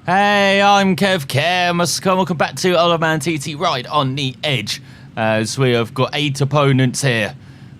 Hey, I'm ElusiveKev. Welcome back to Old Man TT Ride on the Edge. As we have got 8 opponents here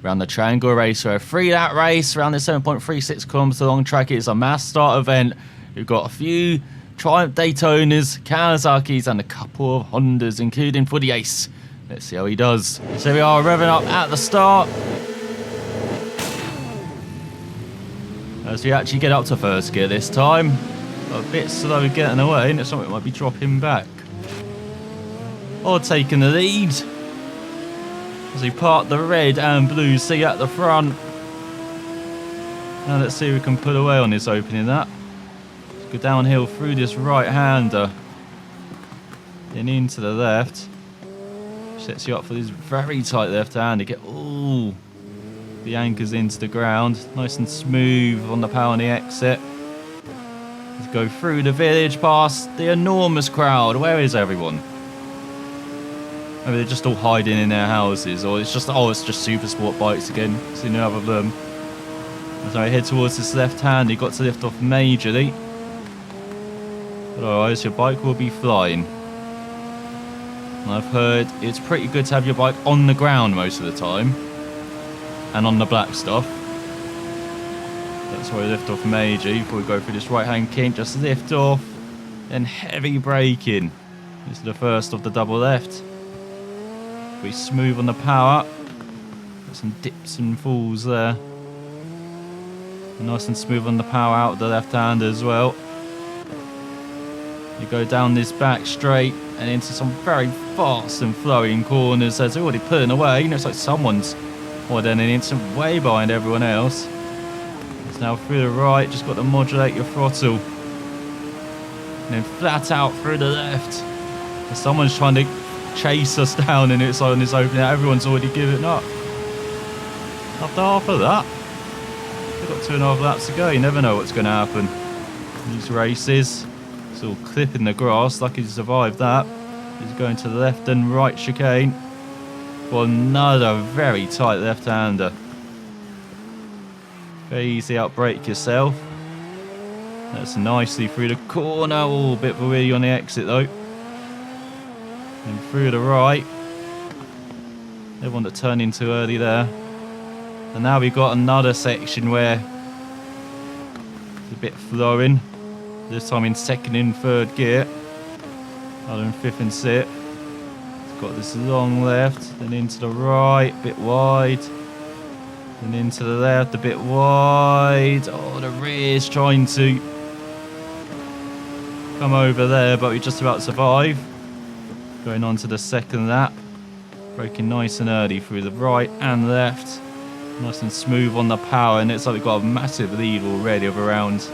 around the Triangle Raceway. A 3-lap race around the 7.36 kilometers long track. It's a mass start event. We've got a few Triumph Daytonas, Kawasaki's, and a couple of Hondas, including for the ace. Let's see how he does. So we are revving up at the start. As we actually get up to first gear this time. A bit slow getting away, and it's something might be dropping back. Or taking the lead. As we part the red and blue sea at the front. Now let's see if we can pull away on this opening that. Let's go downhill through this right-hander. Then into the left. Sets you up for this very tight left-hander. Get all the anchors into the ground. Nice and smooth on the power on the exit. Let's go through the village past the enormous crowd. Where is everyone? Maybe they're just all hiding in their houses, or it's just Supersport bikes again. See no other of them. As I head towards this left hand, you got to lift off majorly. Otherwise, your bike will be flying. And I've heard it's pretty good to have your bike on the ground most of the time, and on the black stuff. That's why we lift off major before we go through this right hand kink. Just lift off, then heavy braking. This is the first of the double left. Be smooth on the power. Got some dips and falls there. And nice and smooth on the power out of the left hand as well. You go down this back straight and into some very fast and flowing corners. As they're already pulling away. You know, it's like someone's more than an instant way behind everyone else. It's now through the right, just got to modulate your throttle. And then flat out through the left. And someone's trying to chase us down, and it's on this opening. Everyone's already given up. After half of that, we've got 2.5 laps to go. You never know what's going to happen. These races, it's all clipping the grass. Lucky to survive that. He's going to the left and right chicane for another very tight left-hander. Very easy outbrake yourself. That's nicely through the corner. Oh, a bit of a wheelie on the exit though. And through the right. They want to turn in too early there. And now we've got another section where it's a bit flowing. This time in second and third gear. Other than fifth and sixth. It's got this long left. Then into the right, a bit wide. And into the left, a bit wide. Oh, the rear's trying to come over there, but we're just about to survive. Going on to the second lap. Braking nice and early through the right and left. Nice and smooth on the power, and it's like we've got a massive lead already of around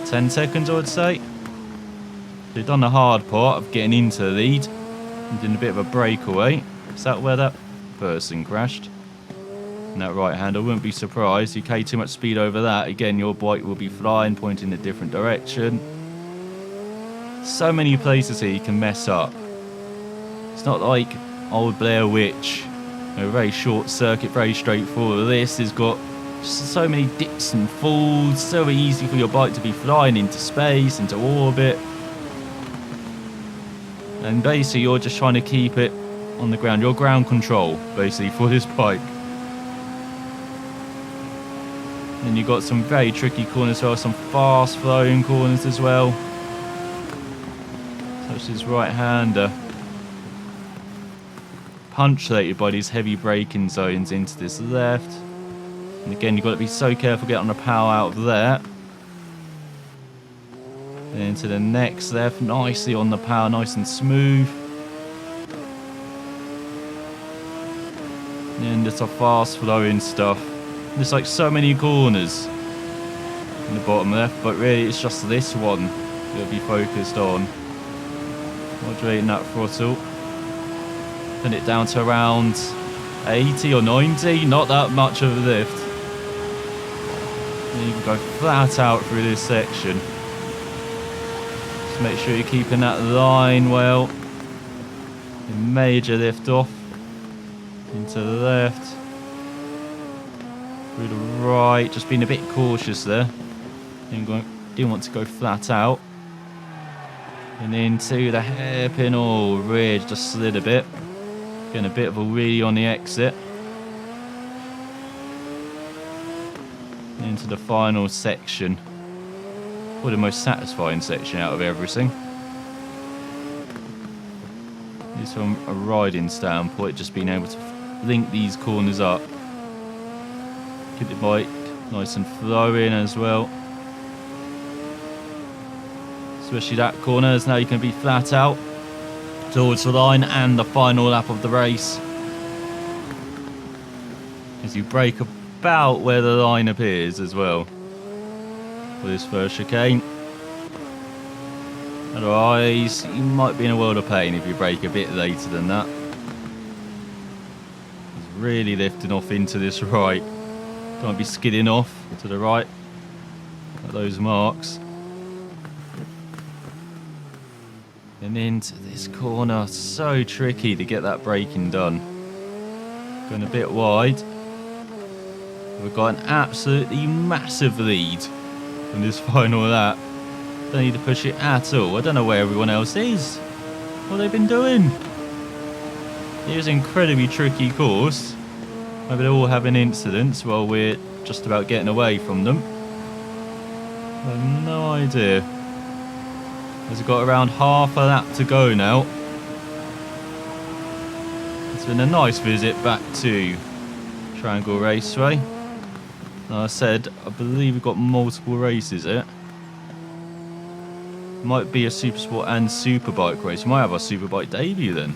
10 seconds, I would say. They've done the hard part of getting into the lead and doing a bit of a breakaway. Is that where that person crashed? And that right hand, I wouldn't be surprised. You carry too much speed over that, again your bike will be flying, pointing in a different direction. So many places here you can mess up. It's not like old Blair Witch, a very short circuit, very straightforward. This has got so many dips and falls, so easy for your bike to be flying into space, into orbit. And basically you're just trying to keep it on the ground, your ground control basically for this bike. Then you've got some very tricky corners as well, some fast flowing corners as well. Such as right-hander. Punctuated by these heavy braking zones into this left. And again, you've got to be so careful getting the power out of there. Then into the next left, nicely on the power, nice and smooth. And then just a fast flowing stuff. There's like so many corners in the bottom left, but really it's just this one you'll be focused on. Modulating that throttle. Put it down to around 80 or 90, not that much of a lift. And you can go flat out through this section. Just make sure you're keeping that line well. Major lift off. Into the left. Through the right, just being a bit cautious there. Didn't want to go flat out. And into the hairpin. Oh, rear just slid a bit. Getting a bit of a wheelie on the exit. Into the final section. Probably the most satisfying section out of everything. At least from a riding standpoint, just being able to link these corners up. Keep the bike nice and flowing as well. Especially that corner, as now you can be flat out towards the line and the final lap of the race. As you brake about where the line appears as well for this first chicane. Otherwise, you might be in a world of pain if you brake a bit later than that. It's really lifting off into this right. Don't want to be skidding off to the right at those marks. And into this corner, so tricky to get that braking done. Going a bit wide. We've got an absolutely massive lead in this final lap. Don't need to push it at all. I don't know where everyone else is. What they've been doing. It is an incredibly tricky course. Maybe they're all having incidents while we're just about getting away from them. I have no idea. We've got around half a lap to go now. It's been a nice visit back to Triangle Raceway. Like I said, I believe we've got multiple races here. Might be a Supersport and Superbike race. We might have our Superbike debut then.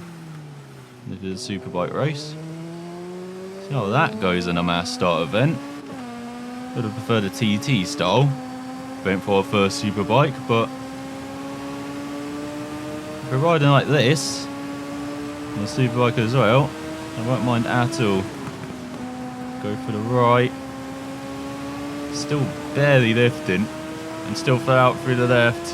This is a Superbike race. See how that goes in a mass start event. Would have preferred a TT style. Went for our first Superbike, but if we're riding like this, on a Superbike as well, I won't mind at all. Go for the right. Still barely lifting, and still fell out through the left.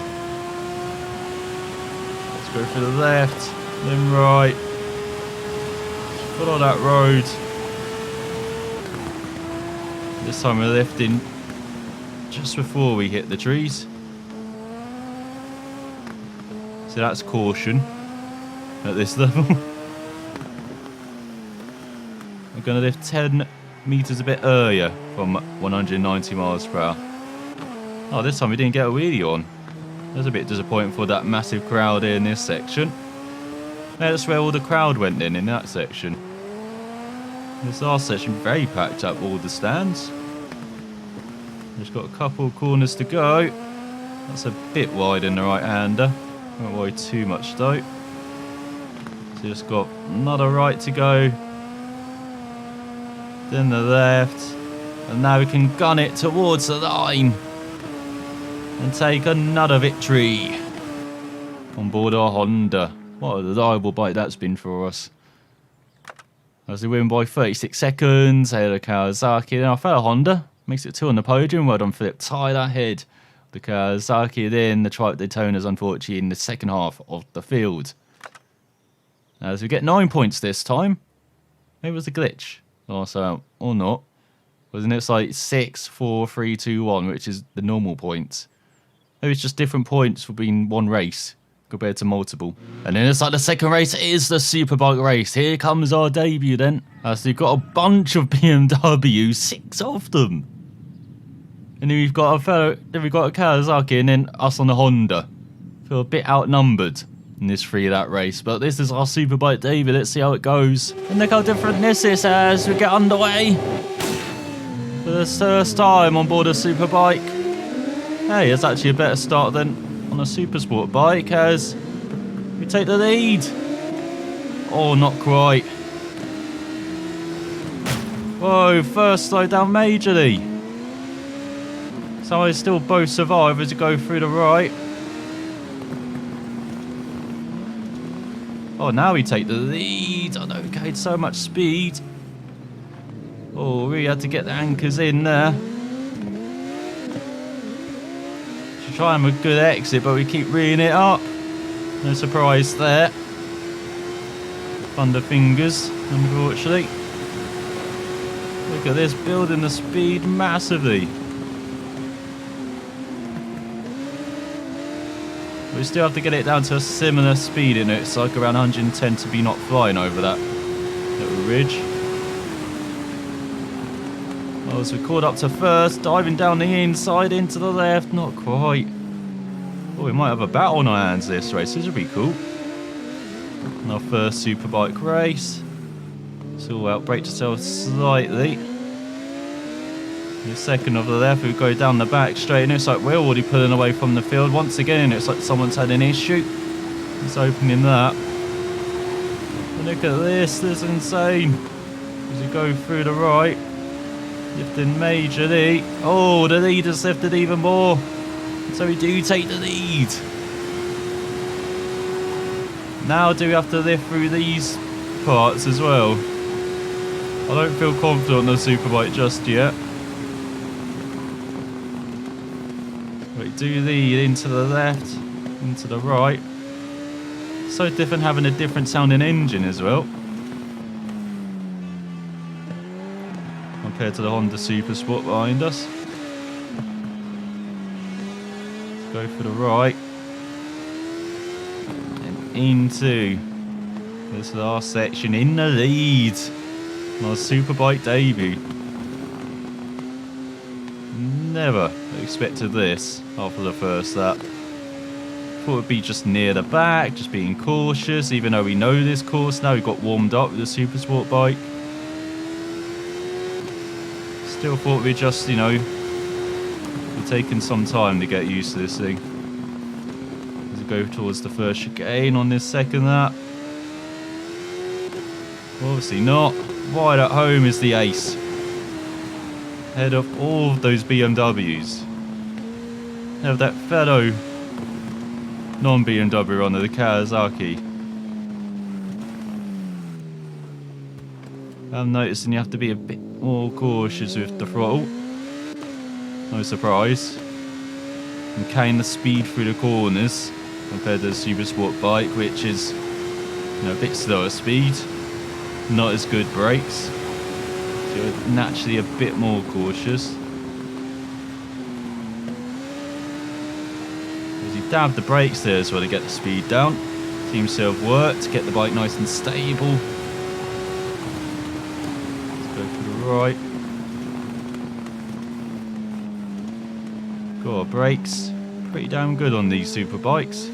Let's go for the left, then right. Follow that road. This time we're lifting just before we hit the trees. So that's caution at this level. We're going to lift 10 meters a bit earlier from 190 miles per hour. Oh, this time we didn't get a wheelie on. That's a bit disappointing for that massive crowd in this section. That's where all the crowd went in that section. This last section very packed up, all the stands. Just got a couple of corners to go. That's a bit wide in the right-hander. Won't worry too much though. So just got another right to go. Then the left. And now we can gun it towards the line. And take another victory. On board our Honda. What a reliable bike that's been for us. As we win by 36 seconds. Ahead of Kawasaki. Then our fellow Honda. Makes it 2 on the podium. Well done, Philip. Tied ahead. The Kawasaki then the Triumph Daytonas, unfortunately, in the second half of the field. As we get 9 points this time. Maybe it was a glitch also, or not. Wasn't it? It's like 6, 4, 3, 2, 1, which is the normal points. Maybe it's just different points for being one race compared to multiple. And then it's like the second race is the Superbike race. Here comes our debut then. So you've got a bunch of BMWs, 6 of them. And then we've got a Kawasaki and then us on the Honda. Feel a bit outnumbered in this 3-lap race. But this is our Superbike debut. Let's see how it goes. And look how different this is as we get underway. For the first time on board a Superbike. Hey, it's actually a better start than on a Supersport bike as we take the lead. Oh, not quite. Whoa, first slow down majorly. So I still both survive as we go through the right. Oh, now we take the lead. Oh no, we gained so much speed. Oh, we had to get the anchors in there. Should try and have a good exit, but we keep reeling it up. No surprise there. Thunder fingers, unfortunately. Look at this, building the speed massively. We still have to get it down to a similar speed in it. It's like around 110 to be not flying over that little ridge. Well, as we caught up to first, diving down the inside into the left, not quite. Oh, we might have a battle on our hands this race. This would be cool. And our first Superbike race. So we'll outbrake ourselves slightly. The second of the left, we go down the back straight, and it's like we're already pulling away from the field once again. It's like someone's had an issue. It's opening that. And look at this, this is insane. As we go through the right, lifting majorly. Oh, the lead has lifted even more. So we do take the lead. Now do we have to lift through these parts as well? I don't feel confident on the Superbike just yet. We do lead into the left, into the right. So different having a different sounding engine as well. Compared to the Honda Supersport behind us. Let's go for the right. And into this last section in the lead. My Superbike debut. Never expected this after the first lap. Thought it would be just near the back, just being cautious, even though we know this course now. We got warmed up with the Supersport bike. Still thought we'd just, you know, we're taking some time to get used to this thing. As we go towards the first chicane on this second lap. Obviously not. Right at home is the ace. Ahead of all of those BMWs. Have that fellow non-BMW runner, the Kawasaki. I'm noticing you have to be a bit more cautious with the throttle. No surprise. And carrying the speed through the corners compared to the Supersport bike, which is, you know, a bit slower speed. Not as good brakes. So you're naturally a bit more cautious. As you dab the brakes there as well to get the speed down. Seems to have worked to get the bike nice and stable. Let's go for the right. Got our brakes. Pretty damn good on these super bikes.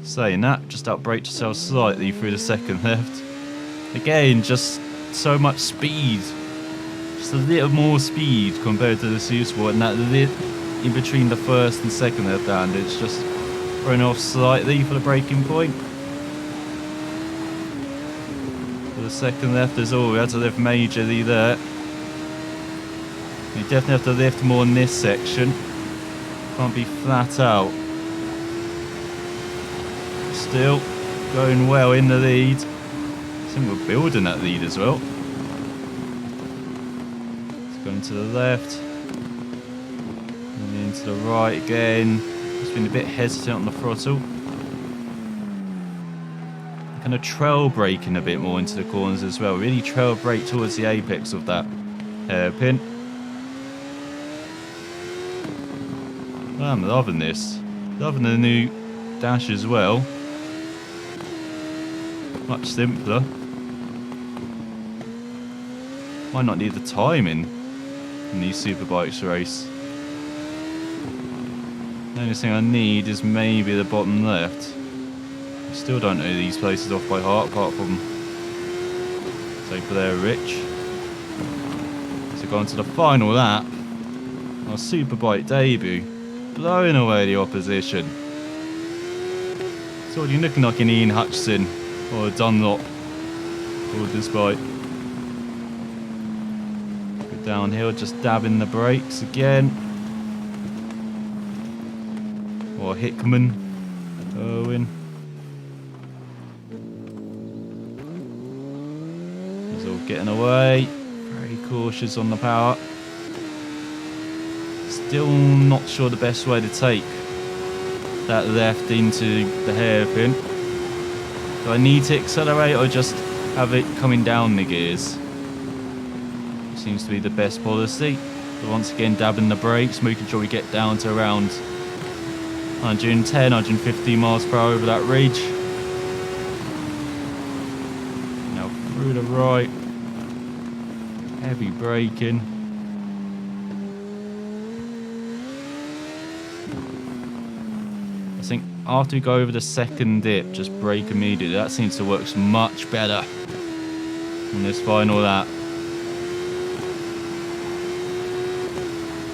Saying that, just outbraked yourself slightly through the second left. Again, just so much speed. Just a little more speed compared to the Supersport, and that lit in between the first and second left hand, it's just thrown off slightly for the braking point. For the second left as well, we had to lift majorly there. You definitely have to lift more in this section. Can't be flat out. Still going well in the lead. I think we're building that lead as well. It's going to the left. And into the right again. Just been a bit hesitant on the throttle. Kind of trail braking a bit more into the corners as well. Really trail brake towards the apex of that hairpin. I'm loving this. Loving the new dash as well. Much simpler. Might not need the timing in these Superbikes race. The only thing I need is maybe the bottom left. I still don't know these places off by heart, apart from, say, Blair Rich. So going to the final lap. Our Superbike debut. Blowing away the opposition. It's already looking like an Ian Hutchinson or a Dunlop for this bike. Go downhill, just dabbing the brakes again. Or Hickman, Irwin. He's all getting away. Very cautious on the power. Still not sure the best way to take that left into the hairpin. Do I need to accelerate or just have it coming down the gears? Seems to be the best policy. So once again, dabbing the brakes, making sure we get down to around 110, 150 miles per hour over that ridge. Now through the right. Heavy braking. I think after we go over the second dip, just brake immediately. That seems to work much better on this final lap.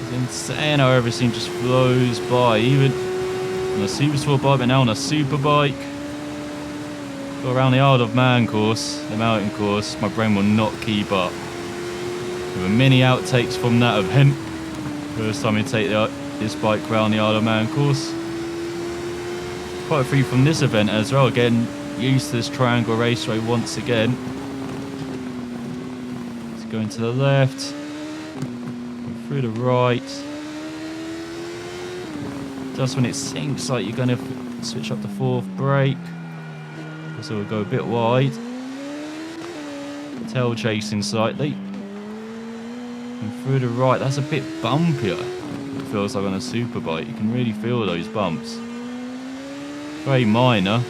It's insane how everything just flows by, even on a Supersport bike, but now on a Superbike. Go around the Isle of Man course, the mountain course, my brain will not keep up. There were many outtakes from that event. First time we take this bike around the Isle of Man course. Quite a few from this event as well. Again, used to this Triangle Raceway once again. Let's go into the left, through the right. Just when it seems like you're going to switch up the fourth brake, so we'll go a bit wide. Tail chasing slightly. And through the right, that's a bit bumpier. It feels like on a Superbike. You can really feel those bumps. Very minor.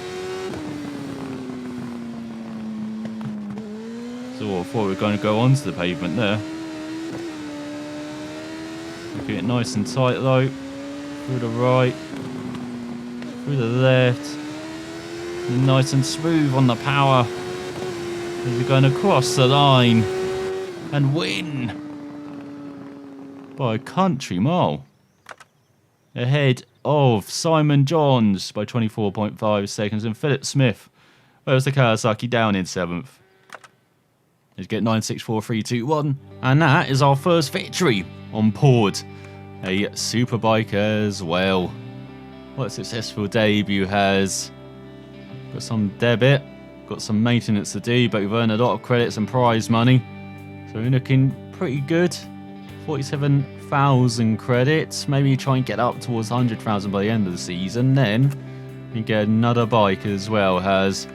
So I thought we were going to go onto the pavement there. Keep it nice and tight though. Through the right. Through the left. And nice and smooth on the power. As we're going to cross the line and win by a country mile. Ahead of Simon Johns by 24.5 seconds and Philip Smith. Where's the Kawasaki down in 7th? Let's get 9.64.321. And that is our first victory on board a Superbike as well. What a successful debut has. Got some debit, got some maintenance to do, but we've earned a lot of credits and prize money. So we're looking pretty good. 47,000 credits. Maybe try and get up towards 100,000 by the end of the season. Then we get another bike as well. It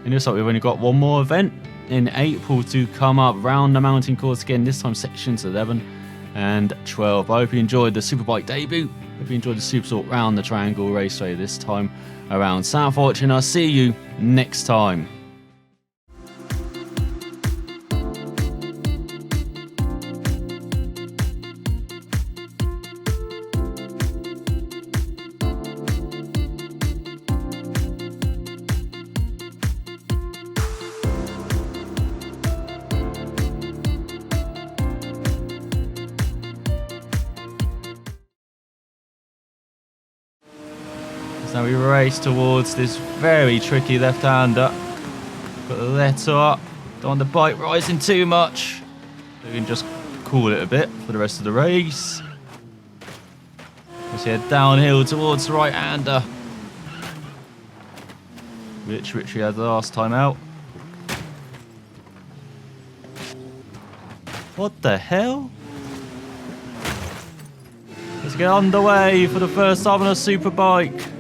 looks like we've only got one more event in April to come up. Round the mountain course again. This time sections 11 and 12. I hope you enjoyed the Superbike debut. Hope you enjoyed the Supersport round the Triangle Raceway this time around. Thanks for watching. I'll see you next time. Now we race towards this very tricky left-hander. Got the letter up. Don't want the bike rising too much. So we can just cool it a bit for the rest of the race. Let's head downhill towards the right-hander, which we had the last time out. What the hell? Let's get underway for the first time on a Superbike.